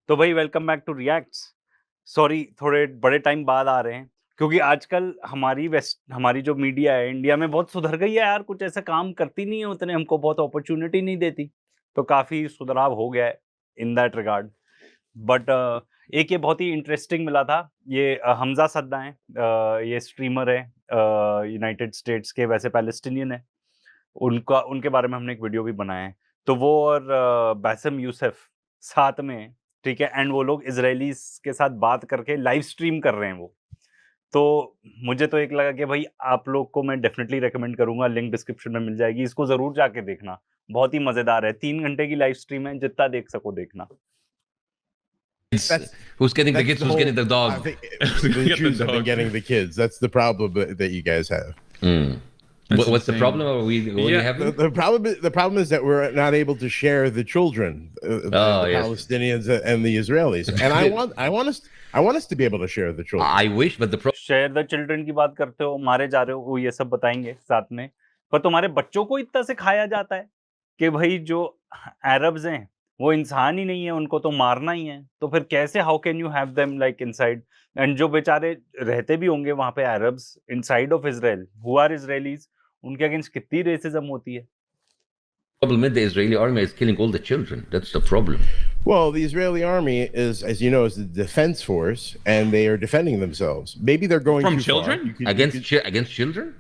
तो भाई welcome back to reacts. Sorry थोड़े बड़े टाइम बाद आ रहे हैं क्योंकि आजकल हमारी जो मीडिया है इंडिया में बहुत सुधर गई है यार, कुछ ऐसा काम करती नहीं है उतने, हमको बहुत अपॉर्चुनिटी नहीं देती। तो काफ़ी सुधराव हो गया है इन दैट रिगार्ड। बट एक ये बहुत ही इंटरेस्टिंग मिला था। ये हमज़ा सद्दा हैं, ये स्ट्रीमर है, यूनाइटेड स्टेट्स के, वैसे पैलेस्टीनियन है। उनका उनके बारे में हमने एक वीडियो भी बनाया है। तो वो और बासिम यूसुफ साथ में हैं, ठीक है? एंड वो लोग इज़राइलीज़ के साथ बात करके लाइव स्ट्रीम कर रहे हैं वो। तो मुझे तो एक लगा कि भाई आप लोग को मैं डेफ़िनिटली रिकमेंड करूँगा, लिंक डिस्क्रिप्शन में मिल जाएगी, इसको ज़रूर जाके देखना। बहुत ही मज़ेदार है, 3 घंटे की लाइव स्ट्रीम है, जितना देख सको देखना। Kids. That's Who's getting the that's kids? the Who's getting whole. the I dog? think Get the the Jews have been dog. getting the kids. That's the problem that you guys have. Hmm. That's What's the insane. problem? Are we what do you Yeah, have? The problem is that we're not able to share the children, the yes. Palestinians and the Israelis. And I want us to be able to share the children. I wish, but the problem. Share the children की बात करते हो, मारे जा रहे हो, वो ये सब बताएँगे साथ में। पर तुम्हारे बच्चों को इतना सिखाया जाता है कि भई जो अरब्स हैं, वो इंसान ही नहीं है, उनको तो मारना ही है। तो फिर कैसे how can you have them like inside? And जो बेचारे रहते भी होंगे वहाँ पे Arabs inside of Israel, who are Israelis, उनके अगेंस्ट कितनी रेसिज़्म होती है। Problem is the Israeli army is killing all the children. That's the problem. Well, the Israeli army is, as you know, is the defense force, and they are defending themselves. Maybe they're going From too children? far. Against children?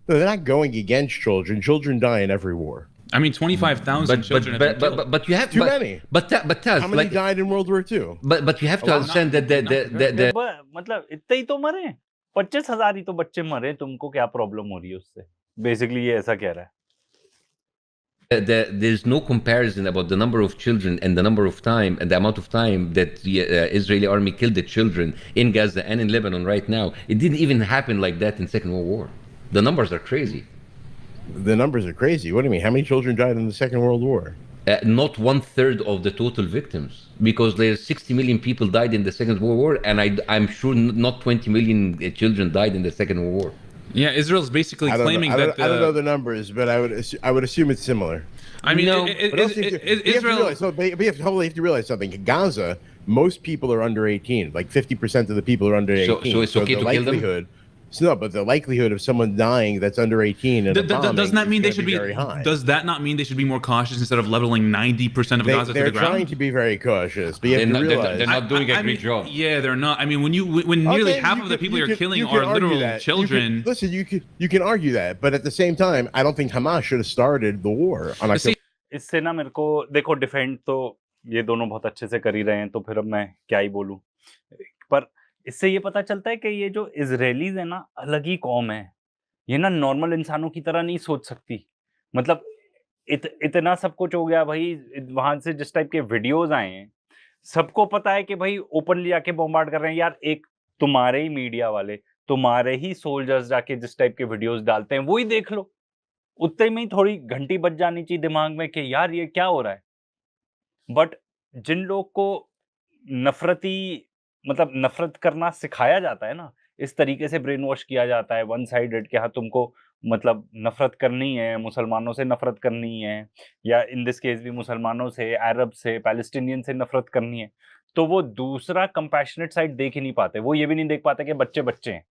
No, they're not going against children. Children die in every war. I mean, 25,000 children have been killed. But you have Too many. But Taz, How many like, died in World War II? but you have to understand that the मतलब इतने ही तो मरे, 25,000 ही तो बच्चे मरे, तुमको क्या problem हो रही है उससे? बेसिकली ये ऐसा कह रहा है। there's no comparison about the number of children and the number of time and the amount of time that the Israeli army killed the children in Gaza and in Lebanon right now. It didn't even happen like that in Second World War. The numbers are crazy. The numbers are crazy. What do you mean? How many children died in the Second World War? Not 1/3 of the total victims, because there's 60 million people died in the Second World War, and I'm sure not 20 million children died in the Second World War. Yeah, Israel's basically I don't claiming know. that I don't know the numbers, but I would assume it's similar. I mean, No, But also you have to Israel. realize, but you have to realize something. In Gaza, most people are under 18. Like 50% of the people are under 18. So it's okay the to kill them? likelihood, no, but the likelihood of someone dying that's under 18 and Doesn't that mean they should be? very high. Does that not mean they should be more cautious instead of leveling 90% of Gaza to They're the ground? trying to be very cautious, but you have to realize They're not doing a I great mean, job. Yeah, they're not. I mean, when nearly Okay, half you of the could- people you you're could- killing you could are argue literal that. children. You can argue that, but at the same time, I don't think Hamas should have started the war on But see, October. इससे ना मेरे को देखो, defend तो ये दोनों बहुत अच्छे से कर ही रहे हैं, तो फिर अब मैं क्या ही बोलूं। पर इससे ये पता चलता है कि ये जो इजरायलीज है ना, अलग ही कौम है। ये ना नॉर्मल इंसानों की तरह नहीं सोच सकती। मतलब इतना सब कुछ हो गया भाई, वहां से जिस टाइप के वीडियोज आए हैं, सबको पता है कि भाई ओपनली आके बॉम्बार्ड कर रहे हैं यार। एक तुम्हारे ही मीडिया वाले, तुम्हारे ही सोल्जर्स जाके जिस टाइप के वीडियोस डालते हैं, वही देख लो। उतने में ही थोड़ी घंटी बज जानी चाहिए दिमाग में कि यार ये क्या हो रहा है। बट जिन लोग को नफरती मतलब नफरत करना सिखाया जाता है ना, इस तरीके से ब्रेन वॉश किया जाता है वन साइडेड कि हाँ तुमको मतलब नफरत करनी है, मुसलमानों से नफरत करनी है, या इन दिस केस भी मुसलमानों से, अरब से, पैलेस्टीनियन से नफरत करनी है, तो वो दूसरा कंपैशनेट साइड देख ही नहीं पाते। वो ये भी नहीं देख पाते कि बच्चे बच्चे हैं।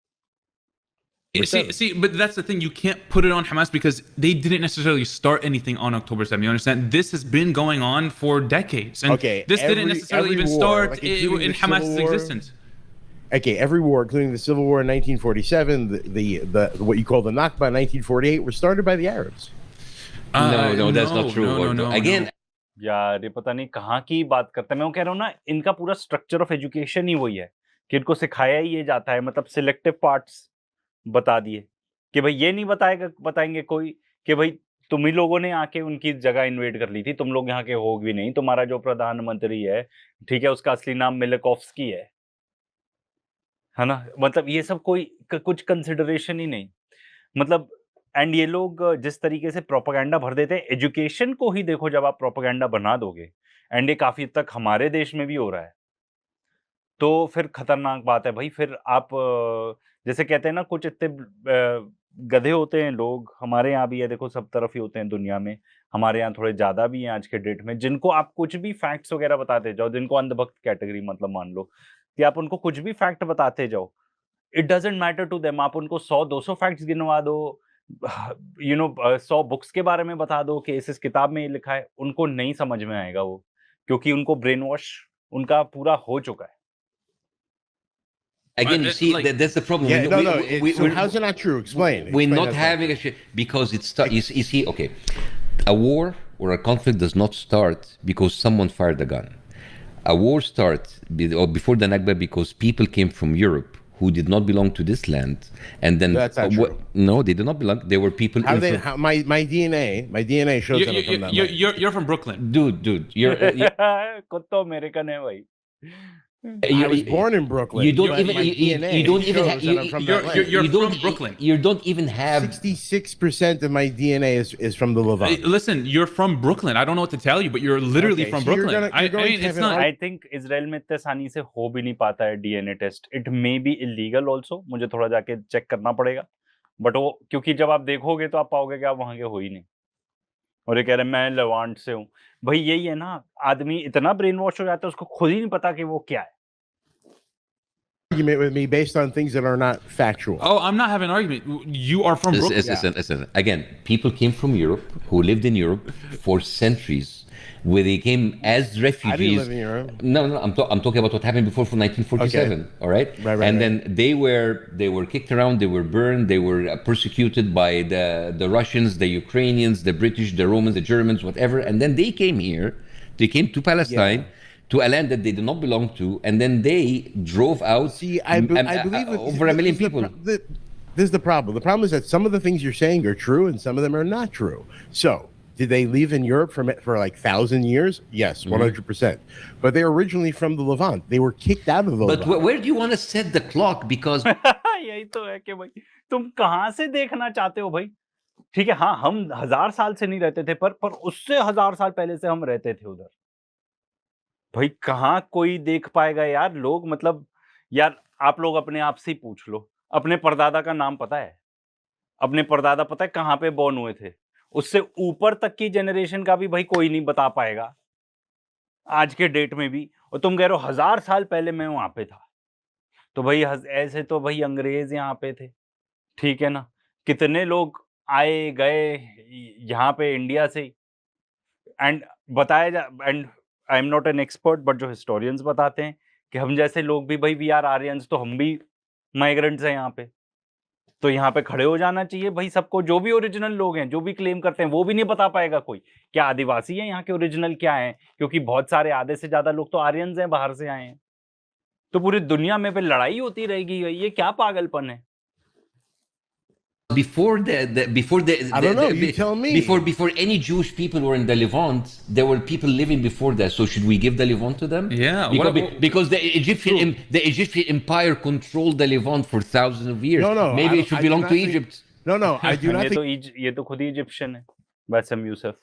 see, but that's the thing. You can't put it on Hamas because they didn't necessarily start anything on October 7th. You understand? This has been going on for decades, and Okay, this didn't necessarily every even war, start like including in the Civil Hamas's War, existence. Okay, every war, including the Civil War in 1947, the what you call the Nakba in 1948, were started by the Arabs. No, that's not true. Again, यार ये पता नहीं कहाँ की बात करते हैं। मैं वो कह रहा हूँ ना, इनका पूरा स्ट्रक्चर ऑफ एजुकेशन ही वही है कि इनको सिखाया ही ये जाता है, मतलब सिलेक्टिव पार्ट्स बता दिए कि भाई ये नहीं बताएंगे कोई कि भाई तुम ही लोगों ने आके उनकी जगह इन्वेड कर ली थी, तुम लोग यहाँ के हो भी नहीं, तुम्हारा जो प्रधानमंत्री है, ठीक है, उसका असली नाम मिलकोफ्स्की है ना? मतलब ये सब कोई कुछ कंसिडरेशन ही नहीं। मतलब एंड ये लोग जिस तरीके से प्रोपेगेंडा भर देते हैं, एजुकेशन को ही देखो जब आप प्रोपेगेंडा बना दोगे, एंड ये काफी हद तक हमारे देश में भी हो रहा है, तो फिर खतरनाक बात है भाई। फिर आप जैसे कहते हैं ना, कुछ इतने गधे होते हैं लोग, हमारे यहाँ भी है, देखो सब तरफ ही होते हैं दुनिया में। हमारे यहाँ थोड़े ज़्यादा भी हैं आज के डेट में, जिनको आप कुछ भी फैक्ट्स वगैरह बताते जाओ, जिनको अंधभक्त कैटेगरी मतलब मान लो कि आप उनको कुछ भी फैक्ट बताते जाओ, it doesn't matter to them. आप उनको 100-200 फैक्ट्स गिनवा दो, 100 बुक्स के बारे में बता दो कि इस किताब में ये लिखा है, उनको नहीं समझ में आएगा वो, क्योंकि उनको ब्रेन वॉश उनका पूरा हो चुका है। Again, you see, like- that's the problem. Yeah, We- no, we- no. we- So we're- how's it not true? Explain. We're Explain not that's not having a shit because it's you see, okay, a war or a conflict does not start because someone fired a gun. A war starts or before the Nakba because people came from Europe who did not belong to this land, and then That's not true. no, they did not belong. They were people. How they? influ- How my DNA shows that I'm from that land. You're from Brooklyn. dude, you're खुद तो American है भाई। I was born in Brooklyn. you don't but even my DNA you don't even shows have that I'm from that land. you're you don't from Brooklyn. You don't even have 66% of my DNA is from the Levant. Listen, you're from Brooklyn. I don't know what to tell you, but you're literally Okay, from so you're Brooklyn. gonna- you're I going mean, to it's have an not. I think Israel में इतने आसानी से हो भी नहीं पाता है DNA test. It may be illegal also, मुझे थोड़ा जाके चेक करना पड़ेगा, बट वो क्योंकि जब आप देखोगे तो आप पाओगे कि आप वहां के हो ही नहीं। और ये कह रहे हैं मैं लेवांट से हूँ, भाई यही है ना, आदमी इतना ब्रेन वॉश हो जाता है उसको खुद ही नहीं पता कि वो क्या है। Argument with me based on things that are not factual. Oh, I'm not having an argument. You are from Brooklyn. Listen. Again, people came from Europe who lived in Europe for centuries, where they came as refugees. I didn't live in Europe. No, I'm talking about what happened before 1947. All right, Right, and right. then they were kicked around, they were burned, they were persecuted by the Russians, the Ukrainians, the British, the Romans, the Germans, whatever, and then they came here. They came to Palestine. Yeah. To a land that they did not belong to, and then they drove out See, I believe that over a million this is the people. this is the problem. The problem is that some of the things you're saying are true and some of them are not true. So, did they live in Europe for like 1,000 years? Yes, Mm-hmm. 100%. But they're originally from the Levant. They were kicked out of the But Levant. where do you want to set the clock? Because यही तो है कि भाई तुम कहाँ से देखना चाहते हो भाई। ठीक है, हाँ हम 1000 साल से नहीं रहते थे, पर उससे 1000 साल पहले से हम रहते थे उधर। भाई कहाँ कोई देख पाएगा यार, लोग मतलब यार आप लोग अपने आप से ही पूछ लो, अपने परदादा का नाम पता है? अपने परदादा पता है कहाँ पे बॉर्न हुए थे? उससे ऊपर तक की जनरेशन का भी भाई कोई नहीं बता पाएगा आज के डेट में भी। और तुम कह रहे हो 1000 साल पहले मैं वहां पे था, तो भाई ऐसे तो भाई अंग्रेज यहाँ पे थे, ठीक है ना? कितने लोग आए गए यहाँ पे इंडिया से, एंड बताया जा, and I am not an expert, but जो हिस्टोरियंस बताते हैं कि हम जैसे लोग भी भाई वी आर आर्यंस, तो हम भी माइग्रेंट्स हैं यहाँ पे, तो यहाँ पे खड़े हो जाना चाहिए भाई सबको। जो भी ओरिजिनल लोग हैं, जो भी क्लेम करते हैं, वो भी नहीं बता पाएगा कोई क्या आदिवासी है यहाँ के ओरिजिनल क्या है, क्योंकि बहुत सारे आधे से ज्यादा लोग तो आर्यंस हैं, बाहर से आए हैं। तो पूरी दुनिया में फिर लड़ाई होती रहेगी, ये क्या पागलपन है? before I don't know, you tell me. before any Jewish people were in the Levant, there were people living before that. So should we give the Levant to them? Yeah, because the Egyptian Empire controlled the Levant for thousands of years. No, maybe it should I do belong not to think- Egypt. No, I do not ये तो खुद ही Egyptian है, बासम Yusuf.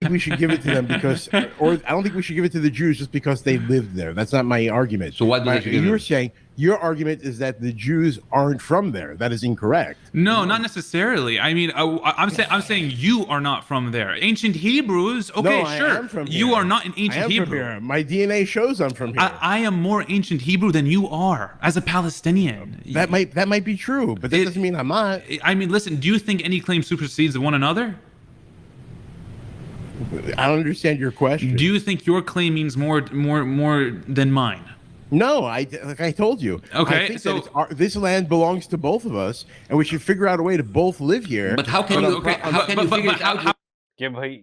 think we should give it to them because, or I don't think we should give it to the Jews just because they lived there. That's not my argument. So why do they should give You're it? saying your argument is that the Jews aren't from there. That is incorrect. No, not necessarily. I mean, I'm saying you are not from there. Ancient Hebrews, okay, No, I sure. am from You here. are not an I ancient am from Hebrew. here. My DNA shows I'm from here. I am more ancient Hebrew than you are as a Palestinian. That might be true, but that It- doesn't mean I'm not. I mean, listen. Do you think any claim supersedes one another? I don't understand your question. Do you think your claim means more than mine? No, like I told you. Okay, I think so- that this land belongs to both of us, and we should figure out a way to both live here. But how can you? Okay, How can you but- figure but it out? how- कि भाई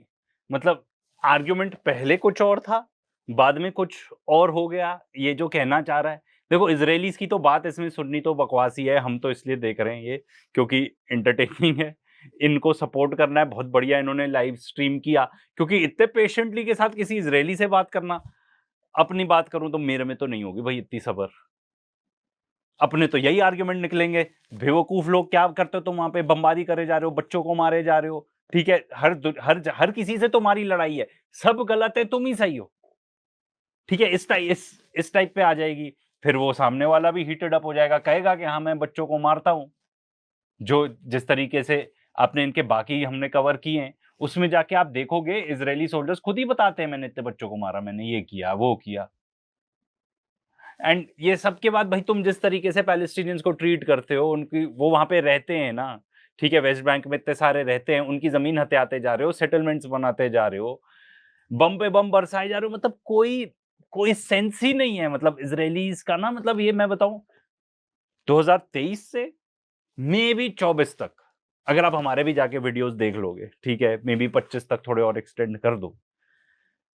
मतलब argument पहले कुछ और था, बाद में कुछ और हो गया। ये जो कहना चाह रहा है, देखो इजरायलीज की तो बात इसमें सुननी तो बकवास ही है, हम तो इसलिए देख रहे हैं ये क्योंकि एंटरटेनिंग है, इनको सपोर्ट करना है, बहुत बढ़िया इन्होंने लाइव स्ट्रीम किया, क्योंकि इतने पेशेंटली के साथ किसी इजरायली से बात करना, अपनी बात करूं तो मेरे में तो नहीं होगी भाई इतनी सब्र। अपने तो यही आर्ग्यूमेंट निकलेंगे, बेवकूफ लोग क्या करते हो तुम वहां पे, बमबारी करे जा रहे हो, बच्चों को मारे जा रहे हो, ठीक है, हर किसी से तुम्हारी लड़ाई है, सब गलत है, तुम ही सही हो, ठीक है। इस टाइप पे आ जाएगी, फिर वो सामने वाला भी हीटेड अप हो जाएगा, कहेगा कि हाँ मैं बच्चों को मारता हूं। जो जिस तरीके से आपने इनके बाकी हमने कवर किए हैं, उसमें जाके आप देखोगे इजरायली सोल्जर्स खुद ही बताते हैं मैंने इतने बच्चों को मारा, मैंने ये किया, वो किया। एंड ये सब के बाद भाई तुम जिस तरीके से पैलेस्टीनियंस को ट्रीट करते हो, उनकी वो वहां पे रहते हैं ना, ठीक है, वेस्ट बैंक में इतने सारे रहते हैं, उनकी जमीन हथियाते जा रहे हो, सेटलमेंट्स बनाते जा रहे हो, बम पे बम बरसाए जा रहे हो, मतलब कोई कोई सेंस ही नहीं है। मतलब इजरायलीज का ना, मतलब ये मैं बताऊं 2023 से मे बी 24 तक, अगर आप हमारे भी जाके वीडियोस देख लोगे, ठीक है, मे बी 25 तक थोड़े और एक्सटेंड कर दो,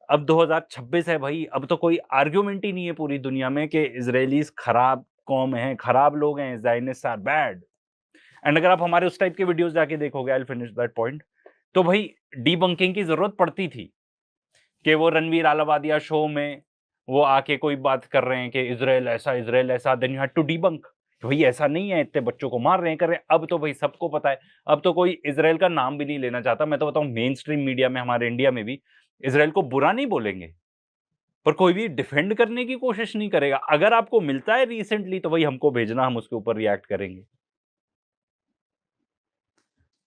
अब 2026 है भाई, अब तो कोई आर्ग्यूमेंट ही नहीं है पूरी दुनिया में कि इजरायलीज खराब कौम है, खराब लोग हैं, ज़ायनिस्ट्स आर बैड। एंड अगर आप हमारे उस टाइप के वीडियोस जाके देखोगे, I will finish that point, तो भाई डीबंकिंग की जरूरत पड़ती थी कि वो रणवीर आलावादिया शो में वो आके कोई बात कर रहे हैं कि इजराइल ऐसा, then you had to debunk, भाई ऐसा नहीं है, इतने बच्चों को मार रहे हैं, कर रहे हैं। अब तो भाई सबको पता है, अब तो कोई इजराइल का नाम भी नहीं लेना चाहता। मैं तो बताऊं मेन स्ट्रीम मीडिया में हमारे इंडिया में भी इजराइल को बुरा नहीं बोलेंगे, पर कोई भी डिफेंड करने की कोशिश नहीं करेगा। अगर आपको मिलता है रिसेंटली तो भाई हमको भेजना, हम उसके ऊपर रिएक्ट करेंगे।